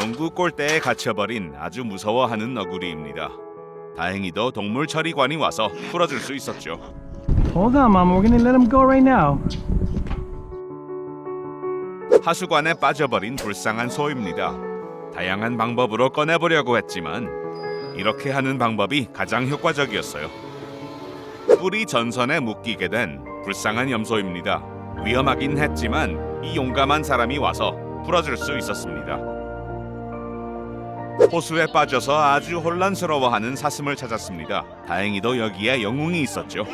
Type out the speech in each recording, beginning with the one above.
농구 골대에 갇혀버린 아주 무서워하는 너구리입니다. 다행히도 동물 처리관이 와서 풀어줄 수 있었죠. Hold on, Mom. We're gonna let him go right now. 하수관에 빠져버린 불쌍한 소입니다. 다양한 방법으로 꺼내보려고 했지만 이렇게 하는 방법이 가장 효과적이었어요. 뿔이 전선에 묶이게 된 불쌍한 염소입니다. 위험하긴 했지만 이 용감한 사람이 와서 풀어줄 수 있었습니다. 호수에 빠져서 아주 혼란스러워하는 사슴을 찾았습니다. 다행히도 여기에 영웅이 있었죠.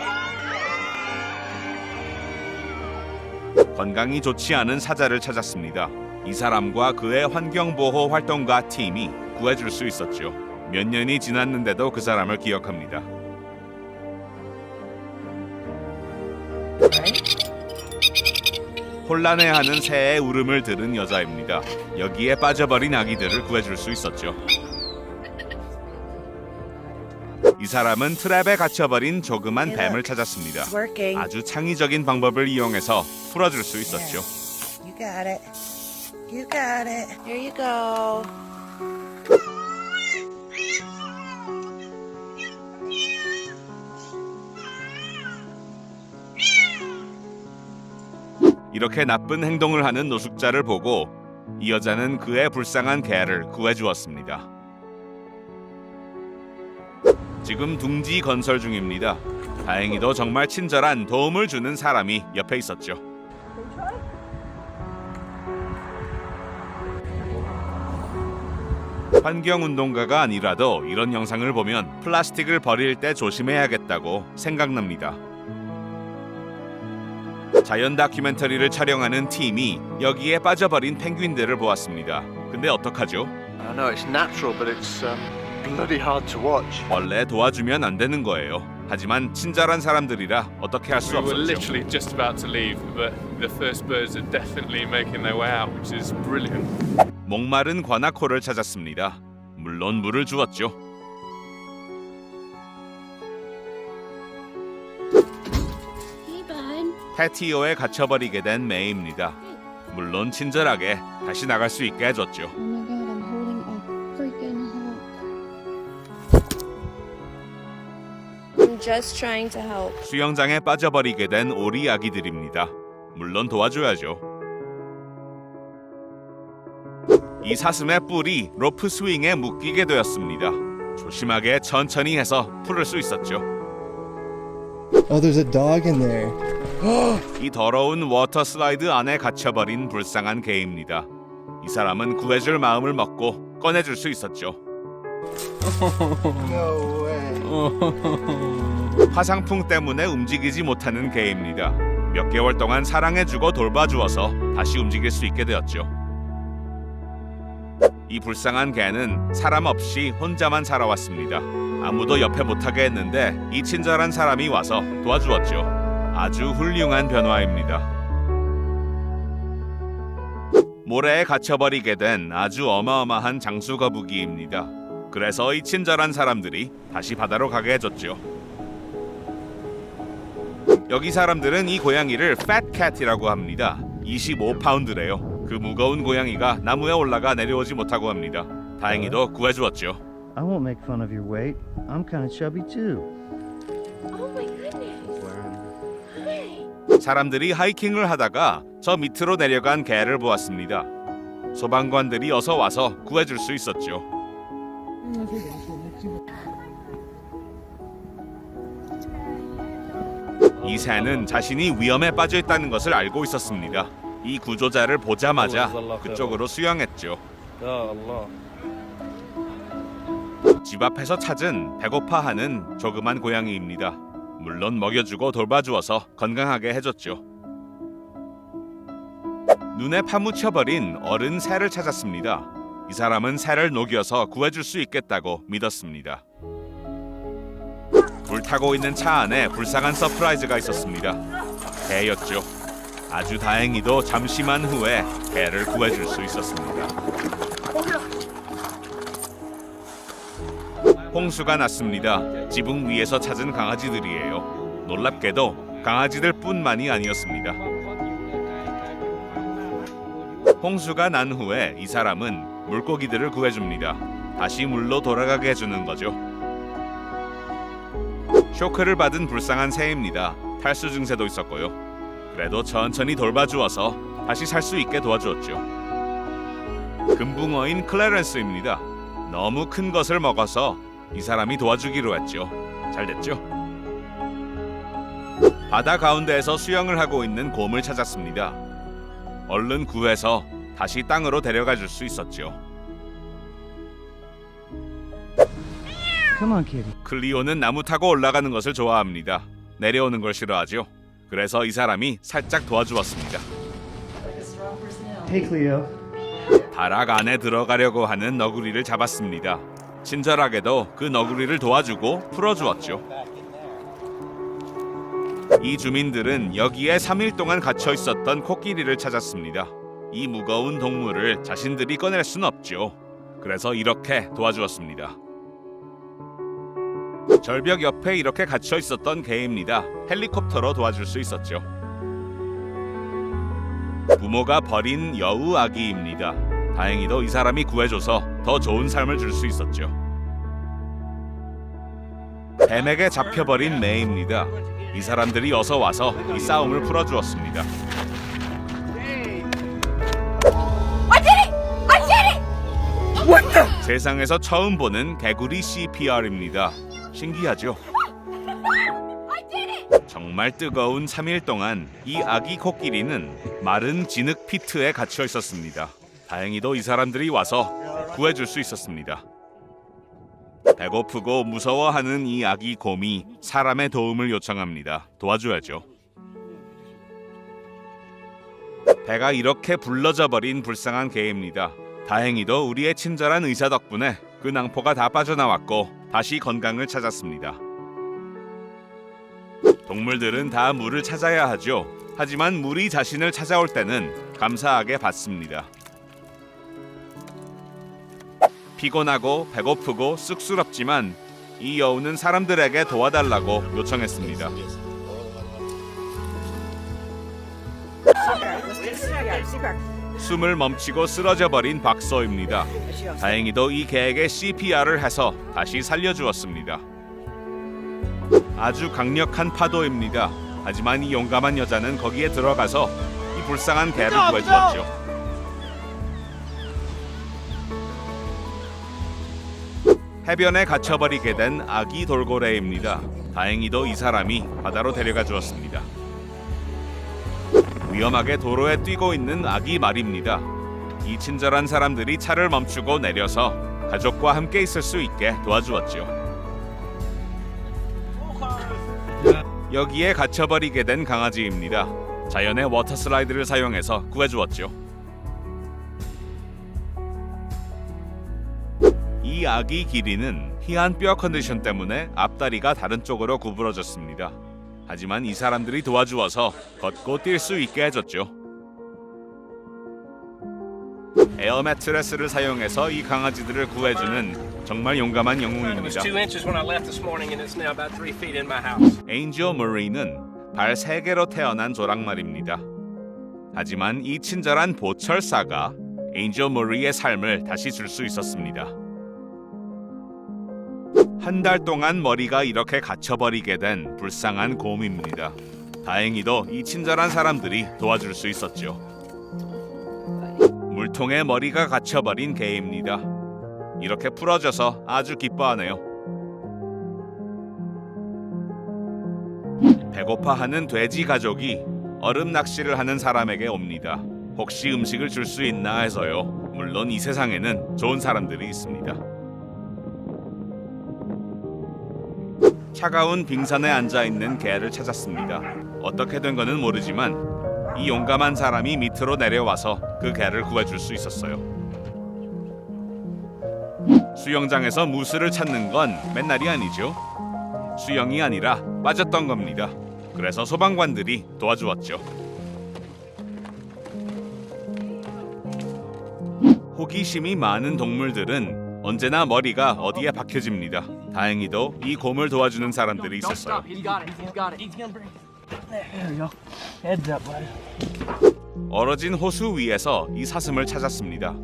건강이 좋지 않은 사자를 찾았습니다. 이 사람과 그의 환경보호 활동가 팀이 구해줄 수 있었죠. 몇 년이 지났는데도 그 사람을 기억합니다. 혼란해하는 새의 울음을 들은 여자입니다. 여기에 빠져버린 아기들을 구해줄 수 있었죠. 이 사람은 트랩에 갇혀버린 조그만 뱀을 찾았습니다. 아주 창의적인 방법을 이용해서 풀어줄 수 있었죠. You got it. You got it. Here you go. 이렇게 나쁜 행동을 하는 노숙자를 보고 이 여자는 그의 불쌍한 개를 구해주었습니다. 지금 둥지 건설 중입니다. 다행히도 정말 친절한 도움을 주는 사람이 옆에 있었죠. 환경운동가가 아니라도 이런 영상을 보면 플라스틱을 버릴 때 조심해야겠다고 생각납니다. 자연 다큐멘터리를 촬영하는 팀이 여기에 빠져버린 펭귄들을 보았습니다. 근데 어떡하죠? I know it's natural, but it's bloody hard to watch. 원래 도와주면 안 되는 거예요. 하지만 친절한 사람들이라 어떻게 할 수 We were 없었죠. literally just about to leave, but the first birds are definitely making their way out, which is brilliant. 목마른 관아코를 찾았습니다. 물론 물을 주었죠. Hey, bud. 패티오에 갇혀버리게 된 메이입니다. 물론 친절하게 다시 나갈 수 있게 해줬죠. Oh my god, I'm holding a freaking hawk. I'm just trying to help. 수영장에 빠져버리게 된 오리 아기들입니다. 물론 도와줘야죠. 이 사슴의 뿔이 로프 스윙에 묶이게 되었습니다. 조심하게 천천히 해서 풀을 수 있었죠. Oh, there's a dog in there. 이 더러운 워터 슬라이드 안에 갇혀버린 불쌍한 개입니다. 이 사람은 구해줄 마음을 먹고 꺼내줄 수 있었죠. No way. 화상풍 때문에 움직이지 못하는 개입니다. 몇 개월 동안 사랑해주고 돌봐주어서 다시 움직일 수 있게 되었죠. 이 불쌍한 개는 사람 없이 혼자만 살아왔습니다. 아무도 옆에 못하게 했는데 이 친절한 사람이 와서 도와주었죠. 아주 훌륭한 변화입니다. 모래에 갇혀버리게 된 아주 어마어마한 장수거북이입니다. 그래서 이 친절한 사람들이 다시 바다로 가게 해줬죠. 여기 사람들은 이 고양이를 팻캣이라고 합니다. 25파운드래요. 그 무거운 고양이가 나무에 올라가 내려오지 못하고 합니다. 다행히도 구해주었죠. I won't make fun of your weight. I'm kind of chubby too. Oh my goodness. Hi. 사람들이 하이킹을 하다가 저 밑으로 내려간 개를 보았습니다. 소방관들이 어서 와서 구해줄 수 있었죠. 이 새는 자신이 위험에 빠져 있다는 것을 알고 있었습니다. 이 구조자를 보자마자 그쪽으로 수영했죠. 집 앞에서 찾은 배고파하는 조그만 고양이입니다. 물론 먹여주고 돌봐주어서 건강하게 해줬죠. 눈에 파묻혀버린 어른 새를 찾았습니다. 이 사람은 새를 녹여서 구해줄 수 있겠다고 믿었습니다. 불타고 있는 차 안에 불쌍한 서프라이즈가 있었습니다. 개였죠. 아주 다행히도 잠시만 후에 개를 구해줄 수 있었습니다. 홍수가 났습니다. 지붕 위에서 찾은 강아지들이에요. 놀랍게도 강아지들뿐만이 아니었습니다. 홍수가 난 후에 이 사람은 물고기들을 구해줍니다. 다시 물로 돌아가게 해주는 거죠. 쇼크를 받은 불쌍한 새입니다. 탈수 증세도 있었고요. 그래도 천천히 돌봐주어서 다시 살 수 있게 도와주었죠. 금붕어인 클래런스입니다. 너무 큰 것을 먹어서 이 사람이 도와주기로 했죠. 잘 됐죠? 바다 가운데에서 수영을 하고 있는 곰을 찾았습니다. 얼른 구해서 다시 땅으로 데려가 줄 수 있었죠. Come on, kitty. 클리오는 나무 타고 올라가는 것을 좋아합니다. 내려오는 걸 싫어하죠. 그래서 이 사람이 살짝 도와주었습니다. Hey, Cleo. 다락 안에 들어가려고 하는 너구리를 잡았습니다. 친절하게도 그 너구리를 도와주고 풀어주었죠. 이 주민들은 여기에 3일 동안 갇혀 있었던 코끼리를 찾았습니다. 이 무거운 동물을 자신들이 꺼낼 순 없죠. 그래서 이렇게 도와주었습니다. 절벽 옆에 이렇게 갇혀 있었던 개입니다. 헬리콥터로 도와줄 수 있었죠. 부모가 버린 여우 아기입니다. 다행히도 이 사람이 구해줘서 더 좋은 삶을 줄 수 있었죠. 뱀에게 잡혀버린 매입니다. 이 사람들이 어서 와서 이 싸움을 풀어주었습니다. 세상에서 처음 보는 개구리 CPR입니다. 신기하죠? 정말 뜨거운 3일 동안 이 아기 코끼리는 마른 진흙 피트에 갇혀 있었습니다. 다행히도 이 사람들이 와서 구해줄 수 있었습니다. 배고프고 무서워하는 이 아기 곰이 사람의 도움을 요청합니다. 도와줘야죠. 배가 이렇게 불러져 버린 불쌍한 개입니다. 다행히도 우리의 친절한 의사 덕분에 그 낭포가 다 빠져나왔고 다시 건강을 찾았습니다. 동물들은 다 물을 찾아야 하죠. 하지만 물이 자신을 찾아올 때는 감사하게 받습니다. 피곤하고 배고프고 쑥스럽지만 이 여우는 사람들에게 도와달라고 요청했습니다. 숨을 멈추고 쓰러져 버린 박서입니다. 다행히도 이 개에게 CPR을 해서 다시 살려주었습니다. 아주 강력한 파도입니다. 하지만 이 용감한 여자는 거기에 들어가서 이 불쌍한 개를 구해주었죠. 해변에 갇혀버리게 된 아기 돌고래입니다. 다행히도 이 사람이 바다로 데려가 주었습니다. 위험하게 도로에 뛰고 있는 아기 말입니다. 이 친절한 사람들이 차를 멈추고 내려서 가족과 함께 있을 수 있게 도와주었죠. 여기에 갇혀버리게 된 강아지입니다. 자연의 워터슬라이드를 사용해서 구해주었죠. 이 아기 기린은 희한 뼈 컨디션 때문에 앞다리가 다른 쪽으로 구부러졌습니다. 하지만 이 사람들이 도와주어서 걷고 뛸 수 있게 해줬죠. 에어 매트레스를 사용해서 이 강아지들을 구해주는 정말 용감한 영웅입니다. 에인저 머리는 발 3개로 태어난 조랑말입니다. 하지만 이 친절한 보철사가 에인저 머리의 삶을 다시 줄 수 있었습니다. 한 달 동안 머리가 이렇게 갇혀버리게 된 불쌍한 곰입니다. 다행히도 이 친절한 사람들이 도와줄 수 있었죠. 물통에 머리가 갇혀버린 개입니다. 이렇게 풀어져서 아주 기뻐하네요. 배고파하는 돼지 가족이 얼음 낚시를 하는 사람에게 옵니다. 혹시 음식을 줄 수 있나 해서요. 물론 이 세상에는 좋은 사람들이 있습니다. 차가운 빙산에 앉아있는 개를 찾았습니다. 어떻게 된 거는 모르지만 이 용감한 사람이 밑으로 내려와서 그 개를 구해줄 수 있었어요. 수영장에서 무스를 찾는 건 맨날이 아니죠. 수영이 아니라 빠졌던 겁니다. 그래서 소방관들이 도와주었죠. 호기심이 많은 동물들은 언제나 머리가 어디에 박혀집니다. 다행히도 이 곰을 도와주는 사람들이 있었어요. 얼어진 호수 위에서 이 사슴을 찾았습니다.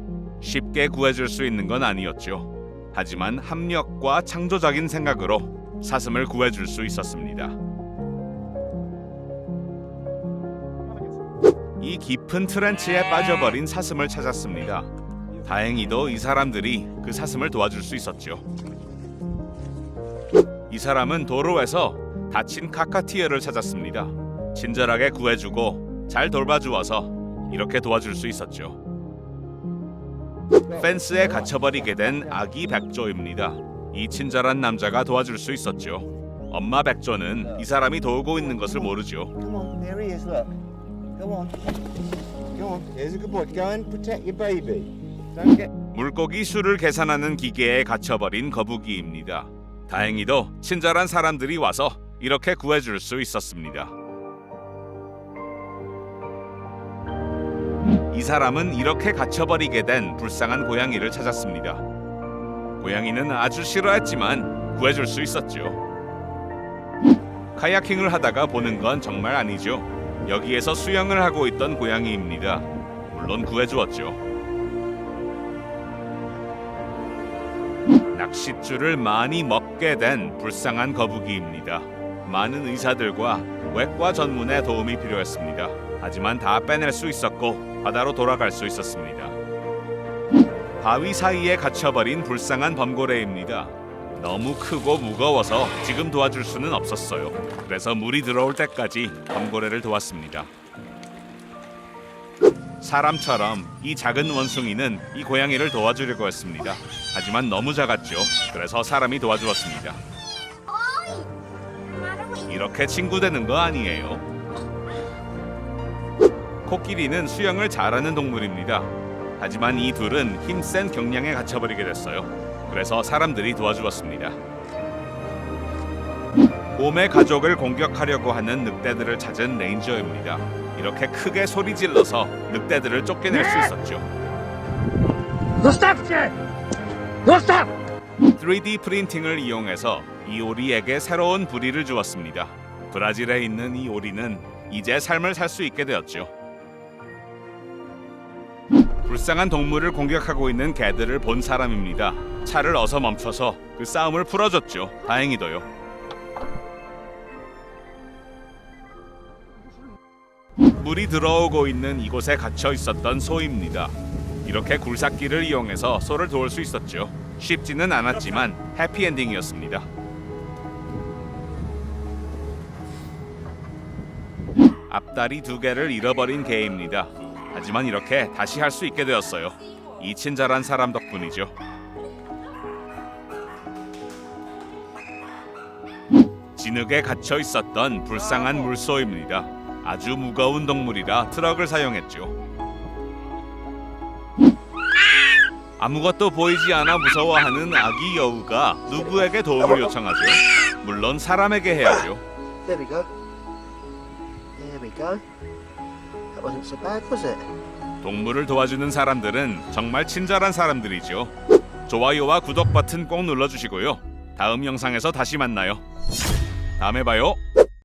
쉽게 구해줄 수 있는 건 아니었죠. 하지만 합력과 창조적인 생각으로 사슴을 구해줄 수 있었습니다. 이 깊은 트렌치에 빠져버린 사슴을 찾았습니다. 다행히도 이 사람들이 그 사슴을 도와줄 수 있었죠. 이 사람은 도로에서 다친 카카티에를 찾았습니다. 친절하게 구해주고 잘 돌봐주어서 이렇게 도와줄 수 있었죠. 펜스에 갇혀버리게 된 아기 백조입니다. 이 친절한 남자가 도와줄 수 있었죠. 엄마 백조는 이 사람이 도우고 있는 것을 모르죠. Come on, there he is, look. Go on. Go on. There's a good boy. Go and protect your baby. Don't get... 물고기 수를 계산하는 기계에 갇혀버린 거북이입니다. 다행히도 친절한 사람들이 와서 이렇게 구해줄 수 있었습니다. 이 사람은 이렇게 갇혀버리게 된 불쌍한 고양이를 찾았습니다. 고양이는 아주 싫어했지만 구해줄 수 있었죠. 카야킹을 하다가 보는 건 정말 아니죠. 여기에서 수영을 하고 있던 고양이입니다. 물론 구해주었죠. 낚싯줄을 많이 먹게 된 불쌍한 거북이입니다. 많은 의사들과 외과 전문의 도움이 필요했습니다. 하지만 다 빼낼 수 있었고 바다로 돌아갈 수 있었습니다. 바위 사이에 갇혀버린 불쌍한 범고래입니다. 너무 크고 무거워서 지금 도와줄 수는 없었어요. 그래서 물이 들어올 때까지 범고래를 도왔습니다. 사람처럼 이 작은 원숭이는 이 고양이를 도와주려고 했습니다. 하지만 너무 작았죠. 그래서 사람이 도와주었습니다. 이렇게 친구 되는 거 아니에요. 코끼리는 수영을 잘하는 동물입니다. 하지만 이 둘은 힘센 경량에 갇혀버리게 됐어요. 그래서 사람들이 도와주었습니다. 곰의 가족을 공격하려고 하는 늑대들을 찾은 레인저입니다. 이렇게 크게 소리 질러서 늑대들을 쫓겨낼 수 있었죠. 3D 프린팅을 이용해서 이 오리에게 새로운 부리를 주었습니다. 브라질에 있는 이 오리는 이제 삶을 살 수 있게 되었죠. 불쌍한 동물을 공격하고 있는 개들을 본 사람입니다. 차를 어서 멈춰서 그 싸움을 풀어줬죠. 다행히도요. 물이 들어오고 있는 이곳에 갇혀 있었던 소입니다. 이렇게 굴삭기를 이용해서 소를 도울 수 있었죠. 쉽지는 않았지만 해피엔딩이었습니다. 앞다리 2개를 잃어버린 개입니다. 하지만 이렇게 다시 할 수 있게 되었어요. 이 친절한 사람 덕분이죠. 진흙에 갇혀 있었던 불쌍한 물소입니다. 아주 무거운 동물이라 트럭을 사용했죠. 아무것도 보이지 않아 무서워하는 아기 여우가 누구에게 도움을 요청하죠? 물론 사람에게 해야죠. There we go. There we go. That wasn't so bad, was it? 동물을 도와주는 사람들은 정말 친절한 사람들이죠. 좋아요와 구독 버튼 꼭 눌러주시고요. 다음 영상에서 다시 만나요. 다음에 봐요.